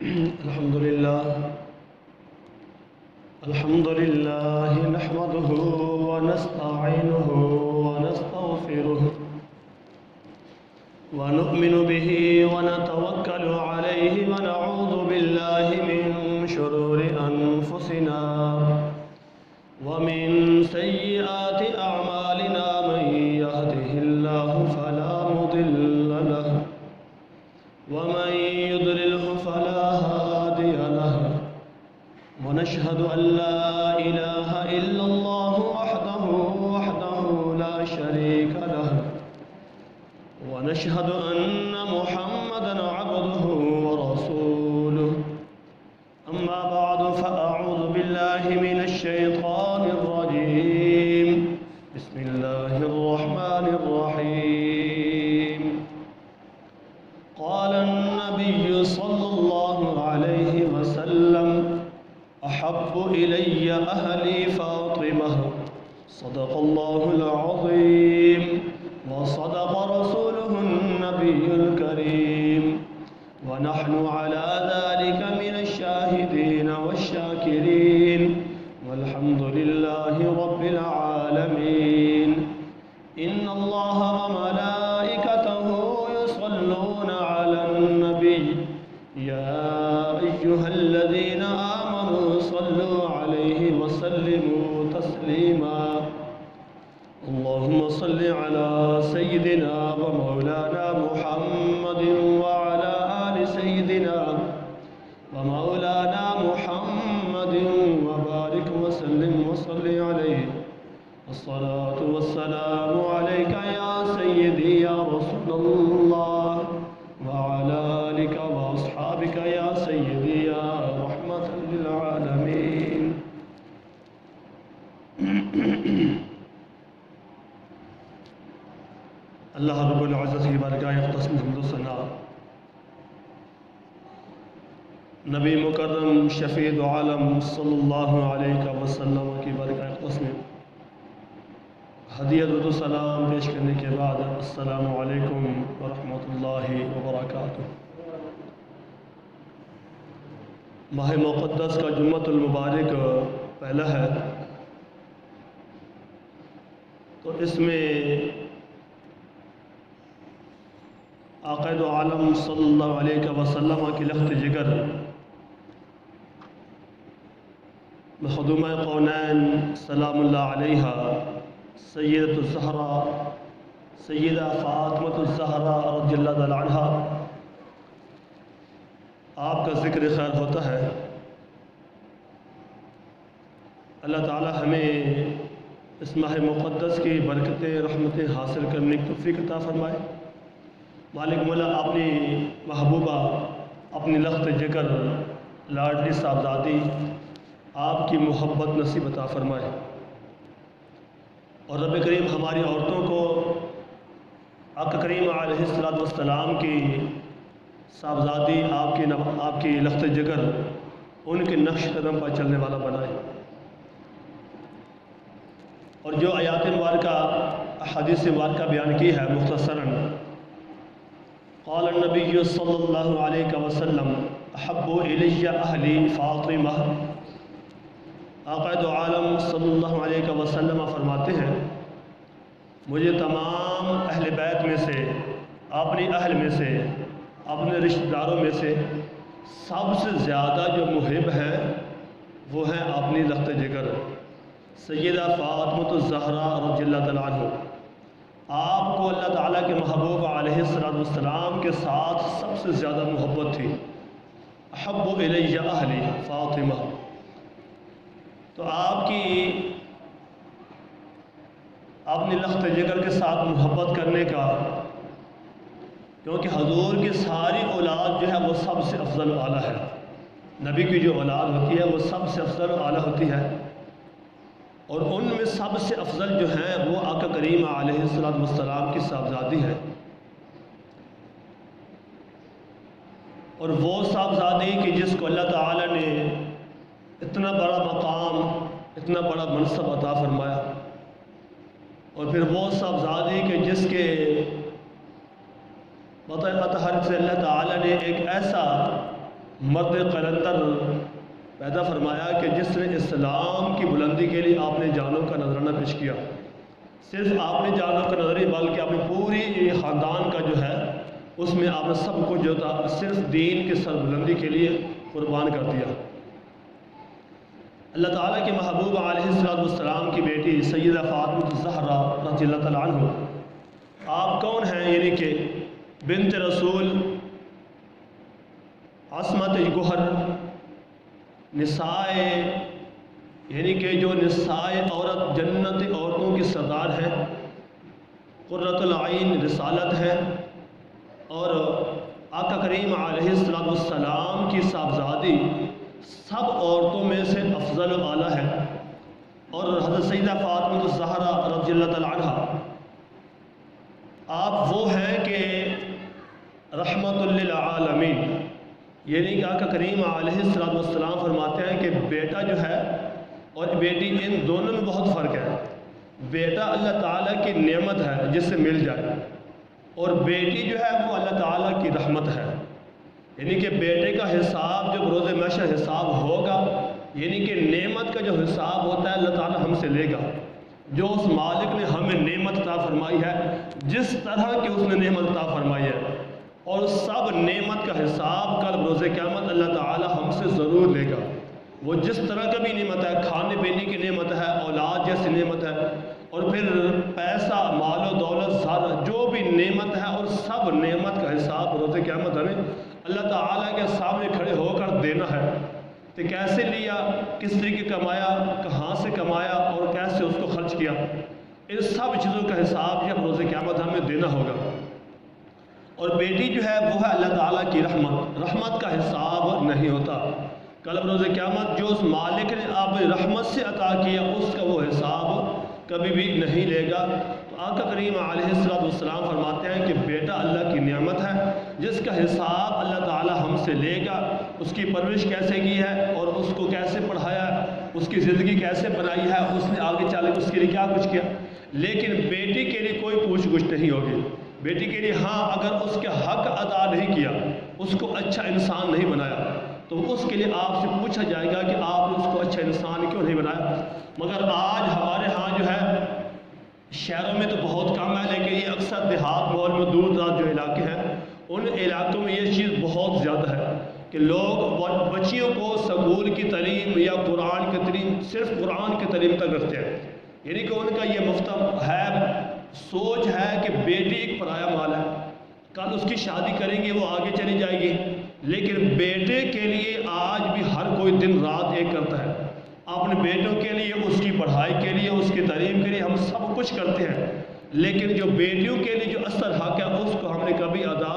الحمد لله نحمده ونستعينه ونستغفره ونؤمن به ونتوكل عليه ونعوذ بالله من شرور أنفسنا ومن سيئات أعمالنا. من يهده الله فلا مضل له ومن يضلله فلا هادي له. ونشهد أن لا إله إلا الله وحده لا شريك له. ونشهد أن محمدًا عبده ورسوله. أما بعد فأعوذ بالله من الشيطان الرجيم. بسم الله الرحمن الرحيم. قال النبي صلى الله عليه وسلم: أحب إلي أهلي فاطمة. صدق الله العظيم وصدق رسوله النبي الكريم، ونحن على ذلك من الشاهدين والشاكرين، والحمد لله رب العالمين. إن الله وملائكته يصلون على النبي يا أيها الذين آمنوا صلوا عليه وسلموا تسليما. اللهم صل على سيدنا ومولانا محمد وعلى آل سيدنا ومولانا محمد وبارك وسلم وصل عليه. الصلاة والسلام عليك يا سيدي يا رسول الله، وعلى آلك وأصحابك يا سيدي يا رحمة للعالمين. اللہ رب العزت کی بارگاہ اقدس میں حمد و ثنا، نبی مکرم شفیع عالم صلی اللہ علیہ وسلم کی بارگاہ اقدس میں ہدیہ درود و سلام پیش کرنے کے بعد السلام علیکم ورحمۃ اللہ وبرکاتہ۔ ماہ مقدس کا جمعۃ المبارک پہلا ہے، تو اس میں آقا دو عالم صلی اللہ علیہ وسلم کی لخت جگر مخدومہ کونین سلام اللہ علیہ سیدۃ الزہرا سیدہ فاطمۃ الزہرا رضی اللہ تعالی عنہا آپ کا ذکر خیر ہوتا ہے۔ اللہ تعالی ہمیں اس ماہ مقدس کی برکتیں رحمتیں حاصل کرنے کی توفیق عطا فرمائے۔ مالک مولا اپنی محبوبہ اپنی لخت جگر لاڈلی صاحبزادی آپ کی محبت نصیب عطا فرمائے، اور رب کریم ہماری عورتوں کو آقا کریم علیہ السلام کی صاحبزادی آپ کی لخت جگر ان کے نقش قدم پر چلنے والا بنائے، اور جو آیات مبارکہ حدیث مبارکہ بیان کی ہے مختصراً، قال النبی صلی اللہ علیہ وسلم: احب الی اہلی فاطمہ۔ آقا دو عالم صلی اللہ علیہ وسلم فرماتے ہیں، مجھے تمام اہل بیت میں سے، اپنی اہل میں سے، اپنے رشتہ داروں میں سے سب سے زیادہ جو محب ہے وہ ہیں اپنی لخت جگر سیدہ فاطمۃ الزہرا رضی اللہ تعالیٰ عنہ۔ آپ کو اللہ تعالیٰ کے محبوب علیہ السلام کے ساتھ سب سے زیادہ محبت تھی۔ احب الی اہلی فاطمہ، تو آپ کی اپنی لخت جگر کے ساتھ محبت کرنے کا، کیونکہ حضور کی ساری اولاد جو ہے وہ سب سے افضل و اعلیٰ ہے، نبی کی جو اولاد ہوتی ہے وہ سب سے افضل و اعلیٰ ہوتی ہے، اور ان میں سب سے افضل جو ہیں وہ آقا کریم علیہ السلام کی صاحبزادی ہے، اور وہ صاحبزادی کہ جس کو اللہ تعالی نے اتنا بڑا مقام، اتنا بڑا منصب عطا فرمایا، اور پھر وہ صاحبزادی کہ جس کے مطہر سے اللہ تعالی نے ایک ایسا مرد قلندر پیدا فرمایا کہ جس نے اسلام کی بلندی کے لیے آپ نے جانوں کا نذرانہ پیش کیا. صرف آپ نے جانوں کا نظر نہیں بلکہ آپ نے پوری خاندان کا جو ہے اس میں آپ نے سب کچھ جو تھا صرف دین کے سر بلندی کے لیے قربان کر دیا. اللہ تعالیٰ کے محبوب علیہ السلام کی بیٹی سیدہ فاطمہ الزہرا رضی اللہ تعالیٰ عنہ آپ کون ہیں؟ یعنی کہ بنت رسول، عصمت گوہر، نسائے، یعنی کہ جو نسائے عورت جنت عورتوں کی سردار ہیں، قرۃ العین رسالت ہے، اور آقا کریم علیہ السلام کی صاحبزادی سب عورتوں میں سے افضل و اعلیٰ ہے. اور حضرت سیدہ فاطمہ الزہرا رضی اللہ تعالیٰ عنہ آپ وہ ہیں کہ رحمت للعالمین، یعنی کہ آقا کریم علیہ السلام فرماتے ہیں کہ بیٹا جو ہے اور بیٹی ان دونوں میں بہت فرق ہے. بیٹا اللہ تعالیٰ کی نعمت ہے جس سے مل جائے، اور بیٹی جو ہے وہ اللہ تعالیٰ کی رحمت ہے. یعنی کہ بیٹے کا حساب جب روز محشر حساب ہوگا، یعنی کہ نعمت کا جو حساب ہوتا ہے اللہ تعالیٰ ہم سے لے گا. جو اس مالک نے ہمیں نعمت عطا فرمائی ہے، جس طرح کی اس نے نعمت عطا فرمائی ہے، اور سب نعمت کا حساب کل روز قیامت اللہ تعالیٰ ہم سے ضرور لے گا. وہ جس طرح کا بھی نعمت ہے، کھانے پینے کی نعمت ہے، اولاد جیسی نعمت ہے، اور پھر پیسہ، مال و دولت، سارا جو بھی نعمت ہے، اور سب نعمت کا حساب روز قیامت ہمیں اللہ تعالیٰ کے سامنے کھڑے ہو کر دینا ہے کہ کیسے لیا، کس طریقے کمایا، کہاں سے کمایا، اور کیسے اس کو خرچ کیا. ان سب چیزوں کا حساب جب روز قیامت ہمیں دینا ہوگا. اور بیٹی جو ہے وہ ہے اللہ تعالیٰ کی رحمت کا حساب نہیں ہوتا. کل روز قیامت جو اس مالک نے آپ رحمت سے عطا کیا اس کا وہ حساب کبھی بھی نہیں لے گا. تو آقا کریم علیہ السلام فرماتے ہیں کہ بیٹا اللہ کی نعمت ہے جس کا حساب اللہ تعالیٰ ہم سے لے گا. اس کی پرورش کیسے کی ہے، اور اس کو کیسے پڑھایا، اس کی زندگی کیسے بنائی ہے، اس نے آگے چل کے اس کے لیے کیا کچھ کیا. لیکن بیٹی کے لیے کوئی پوچھ گچھ نہیں ہوگی. بیٹی کے لیے ہاں اگر اس کے حق ادا نہیں کیا، اس کو اچھا انسان نہیں بنایا، تو اس کے لیے آپ سے پوچھا جائے گا کہ آپ نے اس کو اچھا انسان کیوں نہیں بنایا. مگر آج ہمارے ہاں جو ہے شہروں میں تو بہت کم ہے، لیکن یہ اکثر دیہات ماحول میں دور دراز جو علاقے ہیں ان علاقوں میں یہ چیز بہت زیادہ ہے کہ لوگ بچیوں کو سکول کی تعلیم یا قرآن کی تعلیم صرف قرآن کی تعلیم تک رکھتے ہیں. یعنی کہ ان کا یہ مفتم ہے، سوچ ہے کہ بیٹی ایک پرایا مال ہے، کل اس کی شادی کریں گے وہ آگے چلی جائے گی. لیکن بیٹے کے لیے آج بھی ہر کوئی دن رات ایک کرتا ہے. اپنے بیٹوں کے لیے، اس کی پڑھائی کے لیے، اس کی تعلیم کے لیے ہم سب کچھ کرتے ہیں، لیکن جو بیٹیوں کے لیے جو اصل حق ہے اس کو ہم نے کبھی ادا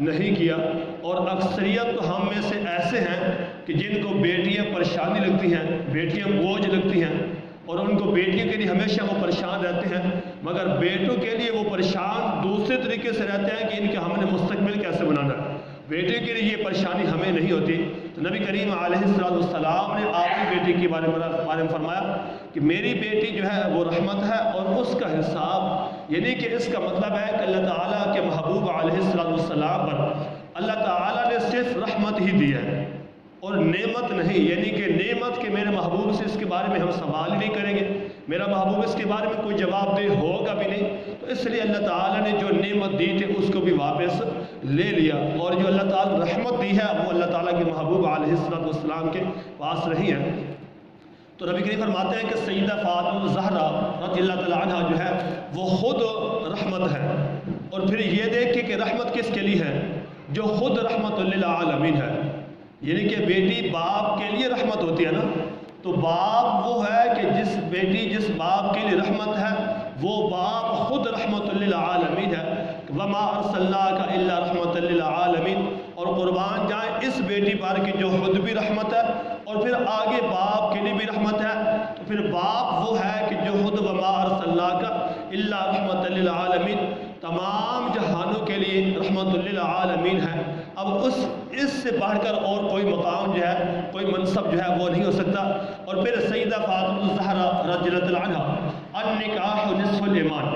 نہیں کیا. اور اکثریت تو ہم میں سے ایسے ہیں کہ جن کو بیٹیاں پریشانی لگتی ہیں، بیٹیاں بوجھ لگتی ہیں، اور ان کو بیٹیوں کے لیے ہمیشہ وہ پریشان رہتے ہیں، مگر بیٹوں کے لیے وہ پریشان دوسرے طریقے سے رہتے ہیں کہ ان کا ہم نے مستقبل کیسے بنانا ہے. بیٹے کے لیے یہ پریشانی ہمیں نہیں ہوتی. تو نبی کریم علیہ السلام نے آپ کی بیٹی کے بارے میں فرمایا کہ میری بیٹی جو ہے وہ رحمت ہے، اور اس کا حساب، یعنی کہ اس کا مطلب ہے کہ اللہ تعالیٰ کے محبوب علیہ السلام پر اللہ تعالیٰ نے صرف رحمت ہی دی ہے اور نعمت نہیں. یعنی کہ نعمت کے میرے محبوب سے اس کے بارے میں ہم سوال ہی نہیں کریں گے، میرا محبوب اس کے بارے میں کوئی جواب دہ ہوگا بھی نہیں. تو اس لیے اللہ تعالیٰ نے جو نعمت دی تھی اس کو بھی واپس لے لیا، اور جو اللہ تعالیٰ رحمت دی ہے وہ اللہ تعالیٰ کے محبوب علیہ السلام کے پاس رہی ہے. تو نبی کریم فرماتے ہیں کہ سیدہ فاطمہ الزہرا رضی اللہ تعالیٰ عنہ جو ہے وہ خود رحمت ہے. اور پھر یہ دیکھیں کہ رحمت کس کے لیے ہے؟ جو خود رحمت للعالمین ہے. یعنی کہ بیٹی باپ کے لیے رحمت ہوتی ہے نا، تو باپ وہ ہے کہ جس باپ کے لیے رحمت ہے وہ باپ خود رحمت للعالمین ہے. وما ارسلناک الا رحمت للعالمین. اور قربان جائیں اس بیٹی پر کہ جو خود بھی رحمت ہے اور پھر آگے باپ کے لیے بھی رحمت ہے. تو پھر باپ وہ ہے کہ جو خود وما ارسلناک الا رحمت للعالمین تمام جہانوں کے لیے رحمت للعالمین ہے. اب اس سے بڑھ کر اور کوئی مقام جو ہے، کوئی منصب جو ہے وہ نہیں ہو سکتا. اور پھر سیدہ فاطمہ الزہرا رضی اللہ عنہا النکاح نصف الایمان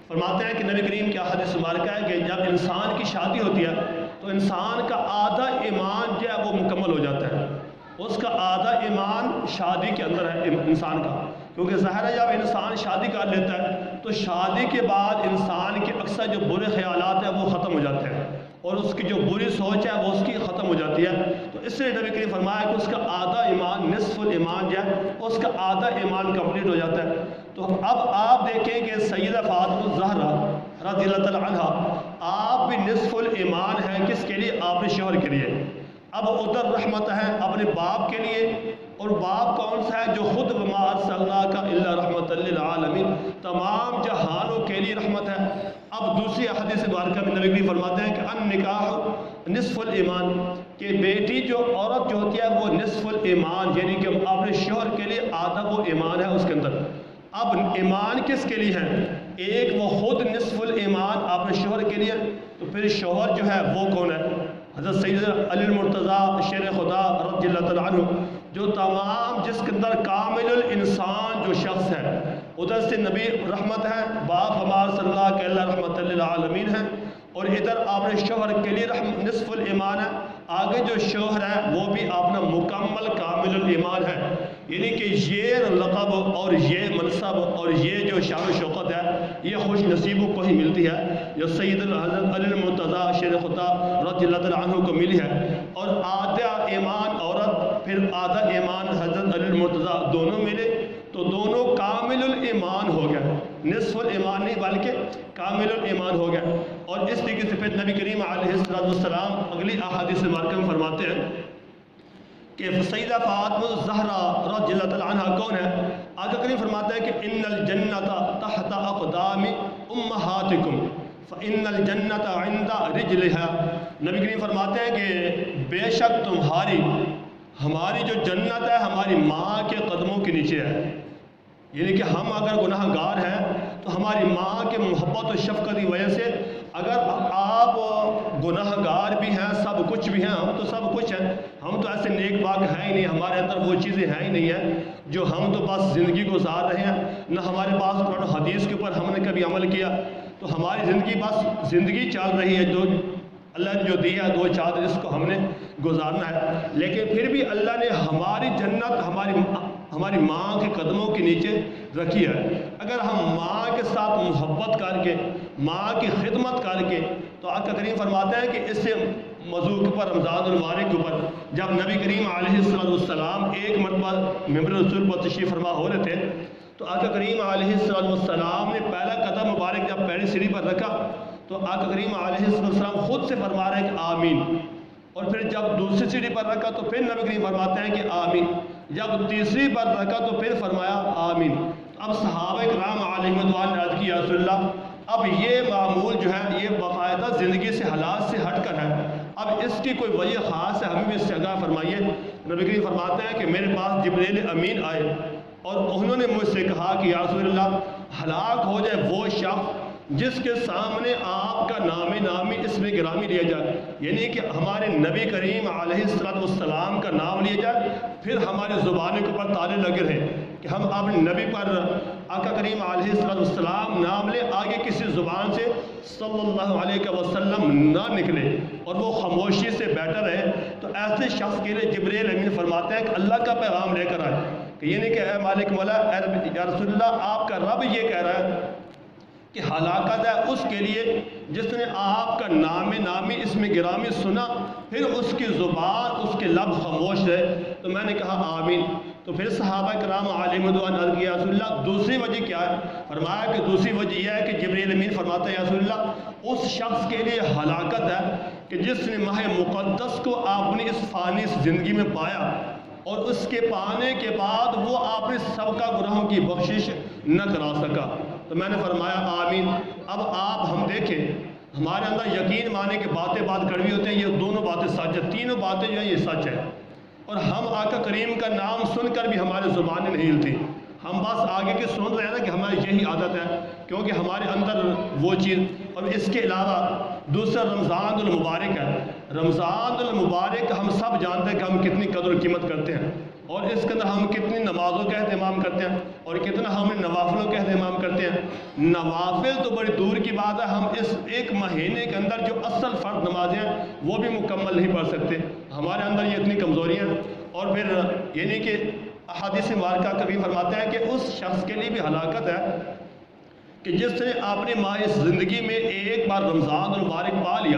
فرماتے ہیں کہ نبی کریم کی حدیث مبارکہ ہے کہ جب انسان کی شادی ہوتی ہے تو انسان کا آدھا ایمان جو ہے وہ مکمل ہو جاتا ہے. اس کا آدھا ایمان شادی کے اندر ہے انسان کا، کیونکہ ظاہر ہے جب انسان شادی کر لیتا ہے تو شادی کے بعد انسان کے اکثر جو برے خیالات ہیں وہ ختم ہو جاتے ہیں، اور اس کی جو بری سوچ ہے وہ اس کی ختم ہو جاتی ہے. تو اس سے نبی کریم فرمایا کہ اس کا آدھا ایمان، نصف الایمان جو ہے اس کا آدھا ایمان کمپلیٹ ہو جاتا ہے. تو اب آپ دیکھیں کہ سیدہ فاطمہ الزہرا رضی اللہ تعالی عنہ آپ بھی نصف الایمان ہیں. کس کے لیے؟ آپ نے شوہر کے لیے. اب ادھر رحمت ہے اپنے باپ کے لیے، اور باپ کون سا ہے؟ جو خود وما ارسلناک الا رحمت للعالمین، تمام جہانوں کے لیے رحمت ہے. اب دوسری حدیث مبارکہ میں نبی کریم فرماتے ہیں کہ النکاح نصف الایمان، کہ بیٹی جو عورت جو ہوتی ہے وہ نصف الایمان، یعنی کہ اپنے شوہر کے لیے آدھا وہ ایمان ہے اس کے اندر. اب ایمان کس کے لیے ہے؟ ایک وہ خود نصف الایمان اپنے شوہر کے لیے، تو پھر شوہر جو ہے وہ کون ہے؟ حضرت سیدنا علی المرتضیٰ شیر خدا رضی اللہ تعالیٰ عنہ، جو تمام جس کے اندر کامل الانسان جو شخص ہے. ادھر سے نبی رحمت ہے، باپ ہمارا صلی اللہ کے اللہ رحمت للعالمین ہے، اور ادھر آپ نے شوہر کے لیے نصف الایمان ہے. آگے جو شوہر ہے وہ بھی اپنا مکمل کامل الایمان ہے. یعنی کہ یہ لقب اور یہ منصب اور یہ جو شان و شوکت ہے یہ خوش نصیبوں کو ہی ملتی ہے، جو سید حضرت علی المرتضیٰ شیر خدا رضی اللہ تعالیٰ عنہ کو ملی ہے. اور آدھا ایمان عورت، پھر آدھا ایمان حضرت علی المرتضیٰ، دونوں ملے تو دونوں کامل الایمان ہو گئے. نصف الایمان نہیں بلکہ کامل الایمان ہو گئے. اور اس طریقے سے پھر نبی کریم علیہ السلام اگلی احادیث مبارکہ میں فرماتے ہیں کہ سیدہ فاطمہ الزہرا رضی اللہ تعالیٰ عنہ کون ہے؟ آقا کریم فرماتے ہیں کہ ان الجنت تحت اقدام امہاتکم فان الجنت عند رجلها. نبی کریم فرماتے ہیں کہ بے شک ہماری جو جنت ہے ہماری ماں کے قدموں کے نیچے ہے. یعنی کہ ہم اگر گناہ گار ہیں تو ہماری ماں کے محبت و شفقت کی وجہ سے، اگر آپ گناہ گار بھی ہیں، سب کچھ بھی ہیں، ہم تو سب کچھ ہیں، ہم تو ایسے نیک باغ ہیں ہی نہیں، ہمارے اندر وہ چیزیں ہیں ہی نہیں ہیں جو ہم تو بس زندگی گزار رہے ہیں، نہ ہمارے پاس قرآن حدیث کے اوپر ہم نے کبھی عمل کیا، تو ہماری زندگی بس زندگی چل رہی ہے جو اللہ نے جو دیا ہے، دو چار اس کو ہم نے گزارنا ہے. لیکن پھر بھی اللہ نے ہماری جنت ہماری ماں کے قدموں کے نیچے رکھی ہے. اگر ہم ماں کے ساتھ محبت کر کے، ماں کی خدمت کر کے، تو آقا کریم فرماتے ہیں کہ اس سے موضوع کے اوپر، رمضان المبارک کے اوپر، جب نبی کریم علیہ السلام ایک مرتبہ ممبر رسول پر تشریف فرما ہو رہے تھے، تو آقا کریم علیہ السلام نے پہلا قدم مبارک جب پہلی سیڑھی پر رکھا تو آقا کریم علیہ السلام خود سے فرما رہے ہیں کہ آمین. اور پھر جب دوسری سیڑھی پر رکھا تو پھر نبی کریم فرماتے ہیں کہ آمین. جب تیسری پر رکھا تو پھر فرمایا آمین. اب صحابہ کرام علیہم رضوان نے عرض کیا رسول اللہ، اب یہ معمول جو ہے یہ باقاعدہ زندگی سے، حالات سے ہٹ کر ہے، اب اس کی کوئی وجہ خاص ہے، ہمیں بھی اس سے آگاہ فرمائیے. نبی کریم فرماتے ہیں کہ میرے پاس جبریل امین آئے اور انہوں نے مجھ سے کہا کہ یا رسول اللہ، ہلاک ہو جائے وہ شخص جس کے سامنے آپ کا نام نامی اسم گرامی لیا جائے، یعنی کہ ہمارے نبی کریم علیہ السلام کا نام لیا جائے، پھر ہماری زبانوں کے اوپر تالے لگے رہے کہ ہم اپنے نبی پر آقا کریم علیہ السلام نام لیں، آگے کسی زبان سے صلی اللہ علیہ وسلم نہ نکلے اور وہ خاموشی سے بیٹھا رہے. تو ایسے شخص کے لیے جبریل امین فرماتے ہیں کہ اللہ کا پیغام لے کر آئے کہ یعنی کہ اے مالک مولا، یا رسول اللہ، آپ کا رب یہ کہہ رہا ہے کہ ہلاکت ہے اس کے لیے جس نے آپ کا نام نامی اسم گرامی سنا، پھر اس کی زبان، اس کے لب خاموش رہے. تو میں نے کہا آمین. تو پھر صحابہ کرام علیہم رضوان عرض کیا رسول اللہ دوسری وجہ کیا ہے؟ فرمایا کہ دوسری وجہ یہ ہے کہ جبریل امین فرماتا ہے یا رسول اللہ، اس شخص کے لیے ہلاکت ہے کہ جس نے ماہ مقدس کو اپنی اس فانی زندگی میں پایا اور اس کے پانے کے بعد وہ اپنے سابقہ گناہوں کی بخشش نہ کرا سکا. تو میں نے فرمایا آمین. اب آپ ہم دیکھیں، ہمارے اندر یقین مانے کہ باتیں بات کڑوی ہوتے ہیں، یہ دونوں باتیں سچ ہیں، تینوں باتیں جو ہیں یہ سچ ہے. اور ہم آقا کریم کا نام سن کر بھی ہماری زبانیں نہیں ہلتی، ہم بس آگے کے سن رہے ہیں نا کہ ہماری یہی عادت ہے، کیونکہ ہمارے اندر وہ چیز. اور اس کے علاوہ دوسرا رمضان المبارک ہے۔ رمضان المبارک ہم سب جانتے ہیں کہ ہم کتنی قدر و قیمت کرتے ہیں، اور اس کے اندر ہم کتنی نمازوں کا اہتمام کرتے ہیں اور کتنا ہم نوافلوں کا اہتمام کرتے ہیں۔ نوافل تو بڑی دور کی بات ہے، ہم اس ایک مہینے کے اندر جو اصل فرض نمازیں ہیں وہ بھی مکمل نہیں پڑھ سکتے، ہمارے اندر یہ اتنی کمزوریاں ہیں۔ اور پھر یعنی کہ احادیث مبارکہ کبھی فرماتے ہیں کہ اس شخص کے لیے بھی ہلاکت ہے کہ جس نے اپنی ماہ زندگی میں ایک بار رمضان المبارک پا لیا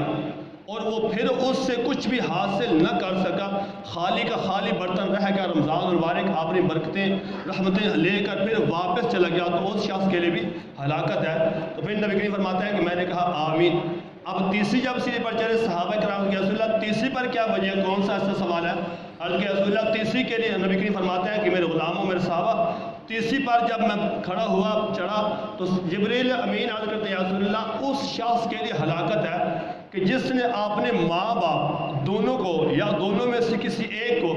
اور وہ پھر اس سے کچھ بھی حاصل نہ کر سکا، خالی کا خالی برتن رہ گیا، رمضان المبارک اپنی برکتیں رحمتیں لے کر پھر واپس چلا گیا، تو اس شخص کے لیے بھی ہلاکت ہے۔ تو پھر نبی کریم فرماتے ہیں کہ میں نے کہا آمین۔ اب تیسری جب سیڑھی پر چڑھے صحابہ کرام کہ رسول اللہ تیسری پر کیا وجہ، کون سا ایسا سوال ہے؟ عرض کہ رسول اللہ تیسری کے لیے نبی کریم فرماتے ہیں کہ میرے غلاموں میرے صحابہ، تیسری پر جب میں کھڑا ہوا چڑھا تو جبریل امین عرض کرتے ہیں یا رسول اللہ اس شخص کے لیے ہلاکت ہے کہ جس نے اپنے ماں باپ دونوں کو یا دونوں میں سے کسی ایک کو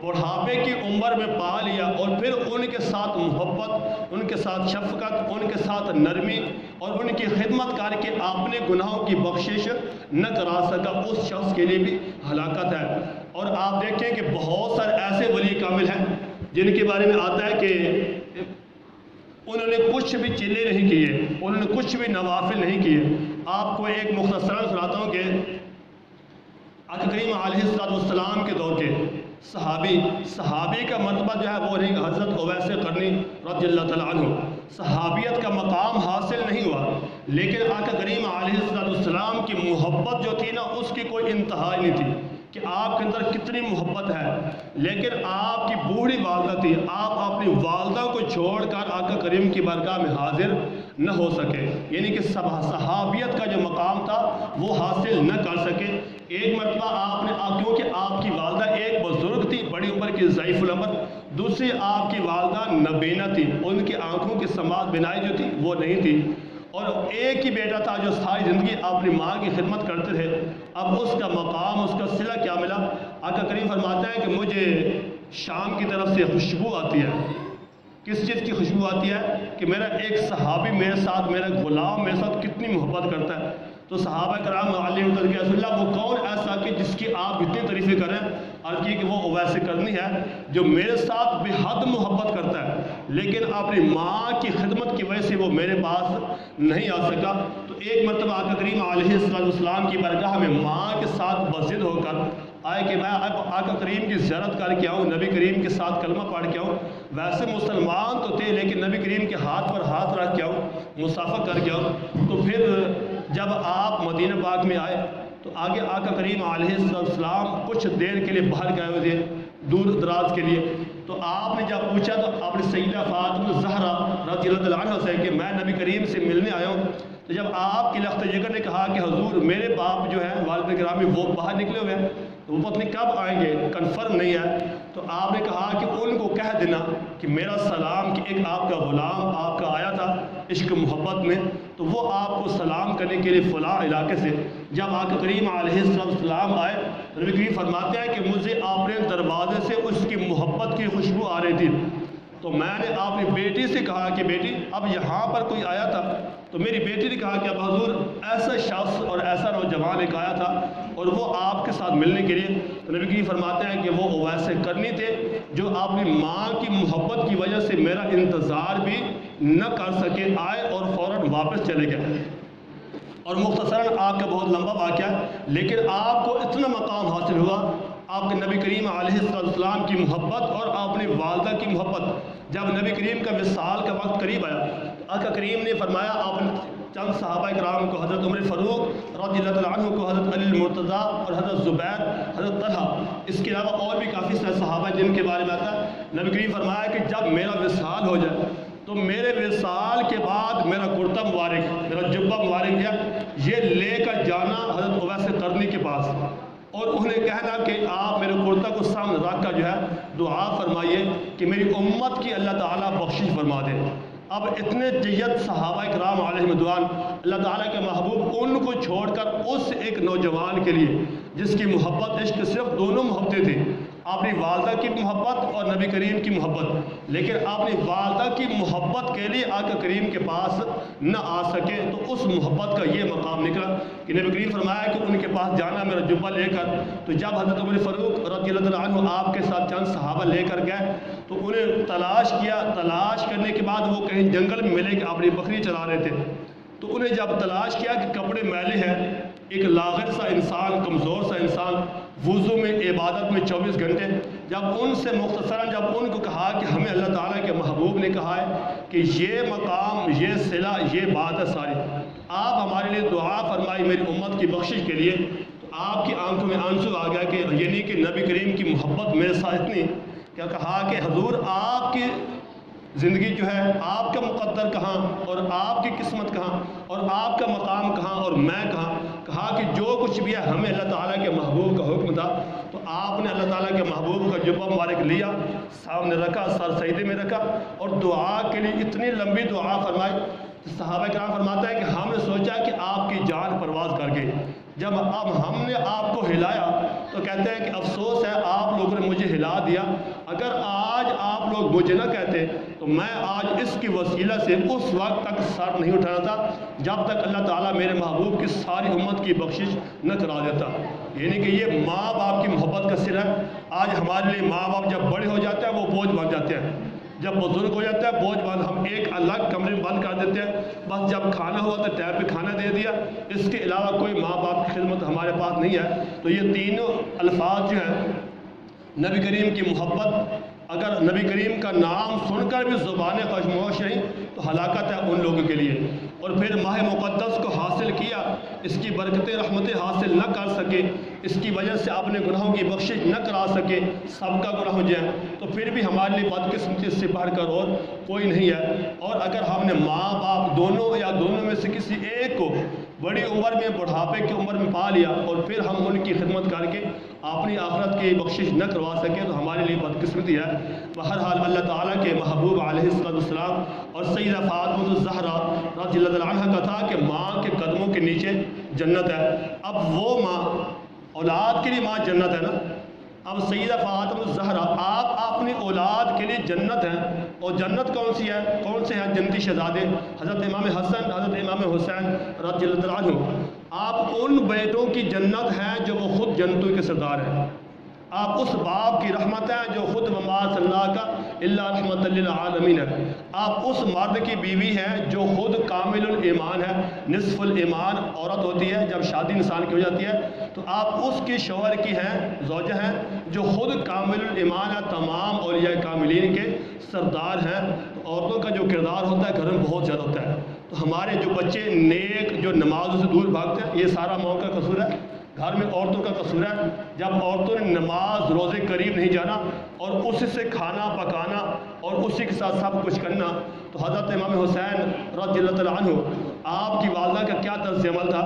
بڑھاپے کی عمر میں پا لیا اور پھر ان کے ساتھ محبت، ان کے ساتھ شفقت، ان کے ساتھ نرمی اور ان کی خدمت کر کے اپنے گناہوں کی بخشش نہ کرا سکا، اس شخص کے لیے بھی ہلاکت ہے۔ اور آپ دیکھیں کہ بہت سارے ایسے ولی کامل ہیں جن کے بارے میں آتا ہے کہ انہوں نے کچھ بھی چلے نہیں کیے، انہوں نے کچھ بھی نوافل نہیں کیے۔ آپ کو ایک مختصراً سناتا ہوں کہ آقا کریم علیہ السلام کے دور کے صحابی کا مرتبہ جو ہے وہ نہیں، حضرت اویس قرنی رضی اللہ تعالیٰ عنہ صحابیت کا مقام حاصل نہیں ہوا، لیکن آقا کریم علیہ السلام کی محبت جو تھی نا اس کی کوئی انتہا نہیں تھی کہ آپ کے اندر کتنی محبت ہے، لیکن آپ کی بوڑھی والدہ تھی، آپ اپنی والدہ کو چھوڑ کر آقا کریم کی بارگاہ میں حاضر نہ ہو سکے، یعنی کہ صحابیت کا جو مقام تھا وہ حاصل نہ کر سکے۔ ایک مرتبہ آپ نے کیونکہ آپ کی والدہ ایک بزرگ تھی، بڑی عمر کی ضعیف العمر، دوسری آپ کی والدہ نابینا تھی، ان کی آنکھوں کی سماعت بینائی جو تھی وہ نہیں تھی، اور ایک ہی بیٹا تھا جو ساری زندگی اپنی ماں کی خدمت کرتے تھے۔ اب اس کا مقام، اس کا صلہ کیا ملا؟ آقا کریم فرماتے ہیں کہ مجھے شام کی طرف سے خوشبو آتی ہے۔ کس چیز کی خوشبو آتی ہے؟ کہ میرا ایک صحابی میرے ساتھ، میرا غلام میرے ساتھ کتنی محبت کرتا ہے۔ تو صحابہ کرام علیہ رسول اللہ وہ کون ایسا کہ جس کی آپ اتنی تعریفیں کریں، اور کہ وہ اویس قرنی ہے جو میرے ساتھ بے حد محبت کرتا ہے، لیکن اپنی ماں کی خدمت کی وجہ سے وہ میرے پاس نہیں آ سکا۔ تو ایک مرتبہ آقا کریم علیہ السلام کی بارگاہ میں ماں کے ساتھ بضد ہو کر آئے کہ میں آقا کریم کی زیارت کر کے آؤں، نبی کریم کے ساتھ کلمہ پڑھ کے آؤں۔ ویسے مسلمان تو تھے لیکن نبی کریم کے ہاتھ پر ہاتھ رکھ کے آؤں، مصافحہ کر کے آؤں۔ تو پھر جب آپ مدینہ پاک میں آئے تو آگے آقا کریم علیہ السلام کچھ دیر کے لیے باہر گئے ہوئے تھے، دور دراز کے لیے۔ تو آپ نے جب پوچھا تو آپ نے سیدہ فاطمہ زہرا رضی اللہ عنہا سے کہ میں نبی کریم سے ملنے آیا ہوں۔ تو جب آپ کی لخت جگر نے کہا کہ حضور میرے باپ جو ہیں والد گرامی وہ باہر نکلے ہوئے ہیں، وہ پتہ نہیں کب آئیں گے، کنفرم نہیں ہے، تو آپ نے کہا کہ ان کو کہہ دینا کہ میرا سلام کہ ایک آپ کا غلام آپ کا آیا تھا عشق محبت میں، تو وہ آپ کو سلام کرنے کے لیے فلاں علاقے سے۔ جب آقا کریم علیہ السلام آئے تو نبی کریم فرماتے ہیں کہ مجھے اپنے دروازے سے اس کی محبت کی خوشبو آ رہی تھی، تو میں نے اپنی بیٹی سے کہا کہ بیٹی اب یہاں پر کوئی آیا تھا، تو میری بیٹی نے کہا کہ اب حضور ایسا شخص اور ایسا نوجوان ایک آیا تھا اور وہ آپ کے ساتھ ملنے کے لیے۔ تو نبی کریم فرماتے ہیں کہ وہ اویس قرنی تھے جو اپنی ماں کی محبت کی وجہ سے میرا انتظار بھی نہ کر سکے، آئے اور فوراً واپس چلے گئے۔ اور مختصراً آپ کا بہت لمبا واقعہ ہے، لیکن آپ کو اتنا مقام حاصل ہوا آپ کے نبی کریم علیہ السلام کی محبت اور اپنی والدہ کی محبت۔ جب نبی کریم کا وصال کا وقت قریب آیا تو آقا کریم نے فرمایا، آپ نے چند صحابہ کرام کو، حضرت عمر فاروق رضی اللہ عنہ کو، حضرت علی المرتضیٰ اور حضرت زبیر، حضرت طلحہ، اس کے علاوہ اور بھی کافی سارے صحابہ جن کے بارے میں آتا ہے، نبی کریم فرمایا کہ جب میرا وصال ہو جائے تو میرے وصال کے بعد میرا کرتا مبارک، میرا جبہ مبارک ہے، یہ لے کر جانا حضرت اویس قرنی کے پاس، اور انہیں کہنا کہ آپ میرے کرتا کو سامنے رکھ کر جو ہے دعا فرمائیے کہ میری امت کی اللہ تعالیٰ بخشش فرما دے۔ اب اتنے جید صحابہ کرام علیہ مدوان، اللہ تعالیٰ کے محبوب ان کو چھوڑ کر اس ایک نوجوان کے لیے جس کی محبت عشق صرف دونوں محبتیں تھیں، اپنی والدہ کی محبت اور نبی کریم کی محبت، لیکن اپنی والدہ کی محبت کے لیے آقا کریم کے پاس نہ آ سکے تو اس محبت کا یہ مقام نکلا کہ نبی کریم فرمایا کہ ان کے پاس جانا میرا جبہ لے کر، تو جب حضرت عمر فاروق رضی اللہ تعالیٰ عنہ آپ کے ساتھ چند صحابہ لے کر گئے تو انہیں تلاش کیا، تلاش کرنے کے بعد وہ کہیں جنگل میں ملے کہ اپنی بکری چلا رہے تھے، تو انہیں جب تلاش کیا کہ کپڑے میلے ہیں، ایک لاغر سا انسان، کمزور سا انسان، وضو میں عبادت میں 24 گھنٹے، جب ان سے مختصراً جب ان کو کہا کہ ہمیں اللہ تعالیٰ کے محبوب نے کہا ہے کہ یہ مقام، یہ صلہ، یہ بات ہے ساری، آپ ہمارے لیے دعا فرمائی میری امت کی بخشش کے لیے، تو آپ کی آنکھوں میں آنسو آ گیا کہ یعنی کہ نبی کریم کی محبت میرے ساتھ اتنی، کیا کہا کہ حضور آپ کی زندگی جو ہے، آپ کا مقدر کہاں اور آپ کی قسمت کہاں اور آپ کا مقام کہاں اور میں کہاں، کہا کہ جو کچھ بھی ہے ہمیں اللہ تعالیٰ کے محبوب کا حکم تھا، تو آپ نے اللہ تعالیٰ کے محبوب کا جبہ مبارک لیا، سامنے رکھا، سر سجدے میں رکھا اور دعا کے لیے اتنی لمبی دعا فرمائی، صحابہ کرام فرماتا ہے کہ ہم نے سوچا کہ آپ کی جان پرواز کر گئی، جب اب ہم نے آپ کو ہلایا تو کہتے ہیں کہ افسوس ہے آپ لوگوں نے مجھے ہلا دیا، اگر آج آپ لوگ مجھے نہ کہتے تو میں آج اس کی وسیلہ سے اس وقت تک سر نہیں اٹھانا تھا جب تک اللہ تعالیٰ میرے محبوب کی ساری امت کی بخشش نہ کرا دیتا۔ یعنی کہ یہ ماں باپ کی محبت کا سر ہے۔ آج ہمارے لیے ماں باپ جب بڑے ہو جاتے ہیں وہ بوجھ بن جاتے ہیں، جب بزرگ ہو جاتا ہے بوجھ بند، ہم ایک الگ کمرے میں بند کر دیتے ہیں، بس جب کھانا ہوا تو ٹیب پہ کھانا دے دیا، اس کے علاوہ کوئی ماں باپ کی خدمت ہمارے پاس نہیں ہے۔ تو یہ تینوں الفاظ جو ہیں نبی کریم کی محبت، اگر نبی کریم کا نام سن کر بھی زبانیں خاموش رہیں تو ہلاکت ہے ان لوگوں کے لیے، اور پھر ماہ مقدس کو حاصل کیا، اس کی برکتیں رحمتیں حاصل نہ کر سکے، اس کی وجہ سے اپنے گناہوں کی بخشش نہ کرا سکے، سب کا گناہ ہو جائے، تو پھر بھی ہمارے لیے بدقسمتی سے بڑھ کر اور کوئی نہیں ہے۔ اور اگر ہم نے ماں باپ دونوں یا دونوں میں سے کسی ایک کو بڑی عمر میں، بڑھاپے کی عمر میں پا لیا اور پھر ہم ان کی خدمت کر کے اپنی آخرت کی بخشش نہ کروا سکے تو ہمارے لیے بدقسمتی ہے۔ بہرحال اللہ تعالیٰ کے محبوب علیہ السلام اور سیدہ فاطمہ الزہرا رضی اللہ عنہ کا تھا کہ ماں کے قدموں کے نیچے جنت ہے۔ اب وہ ماں، اولاد کے لیے ماں جنت ہے نا، اب سیدہ فاطمہ الزہرا آپ اپنی اولاد کے لیے جنت ہیں، اور جنت کون سی ہے؟ کون سے ہیں جنتی شہزادے؟ حضرت امام حسن، حضرت امام حسین رضی اللہ عنہ، آپ ان بیٹوں کی جنت ہیں جو وہ خود جنتوں کے سردار ہیں، آپ اس باپ کی رحمت ہیں جو خود وما ارسلناک الا رحمۃ للعالمین ہے، آپ اس مرد کی بیوی ہیں جو خود کامل الایمان ہے، نصف الایمان عورت ہوتی ہے جب شادی انسان کی ہو جاتی ہے، تو آپ اس کی شوہر کی ہیں، زوجہ ہیں جو خود کامل الایمان ہے، تمام اولیاء کاملین کے سردار ہیں۔ تو عورتوں کا جو کردار ہوتا ہے گھر میں بہت زیادہ ہوتا ہے، تو ہمارے جو بچے نیک جو نمازوں سے دور بھاگتے ہیں، یہ سارا ماں کا قصور ہے، گھر میں عورتوں کا قصور ہے۔ جب عورتوں نے نماز روزے قریب نہیں جانا اور اسی سے کھانا پکانا اور اسی کے ساتھ سب کچھ کرنا، تو حضرت امام حسین رضی اللہ تعالیٰ عنہ آپ کی والدہ کا کیا طرز عمل تھا،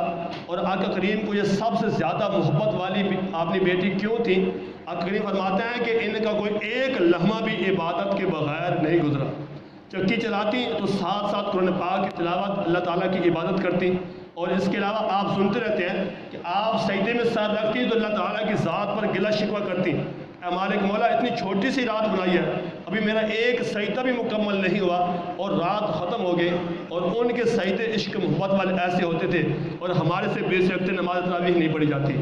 اور آقا کریم کو یہ سب سے زیادہ محبت والی اپنی بیٹی کیوں تھی؟ آقا کریم فرماتے ہیں کہ ان کا کوئی ایک لمحہ بھی عبادت کے بغیر نہیں گزرا، چکی چلاتی تو ساتھ ساتھ قرآن پاک کی تلاوت، اللہ تعالیٰ کی عبادت کرتی، اور اس کے علاوہ آپ سنتے رہتے ہیں کہ آپ سجدے میں سر رکھتی تو اللہ تعالیٰ کی ذات پر گلہ شکوہ کرتی، اے مالک مولا اتنی چھوٹی سی رات بنائی ہے، ابھی میرا ایک سجدہ بھی مکمل نہیں ہوا اور رات ختم ہو گئی، اور ان کے سجدے عشق محبت والے ایسے ہوتے تھے، اور ہمارے سے بے وقت نماز تراویح نہیں پڑھی جاتی،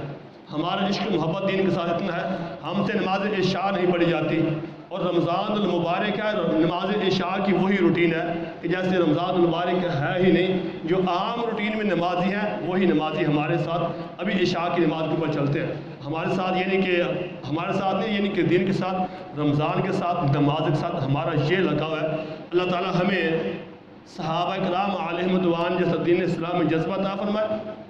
ہمارا عشق محبت دین کے ساتھ اتنا ہے، ہم سے نماز عشاء نہیں پڑھی جاتی، اور رمضان المبارک ہے، نماز عشاء کی وہی روٹین ہے کہ جیسے رمضان المبارک ہے ہی نہیں، جو عام روٹین میں نمازی ہیں وہی نمازی ہمارے ساتھ ابھی عشاء کی نماز کے اوپر چلتے ہیں، ہمارے ساتھ یعنی کہ ہمارے ساتھ نہیں، یعنی کہ دین کے ساتھ، رمضان کے ساتھ، نماز کے ساتھ ہمارا یہ لگاؤ ہے۔ اللہ تعالیٰ ہمیں صحابہ کرام علیہم رضوان جیسا دین اسلام میں جذبہ عطا فرمائے۔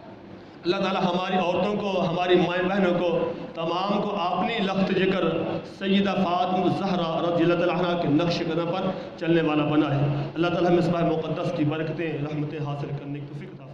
اللہ تعالیٰ ہماری عورتوں کو، ہماری مائیں بہنوں کو، تمام کو اپنی لخت جگر سیدہ فاطمہ الزہرا رضی اللہ عنہ کے نقش قدم پر چلنے والا بنائے۔ اللہ تعالیٰ ہمیں اس ماہ مقدس کی برکتیں، رحمتیں حاصل کرنے کی توفیق عطا فرمائے۔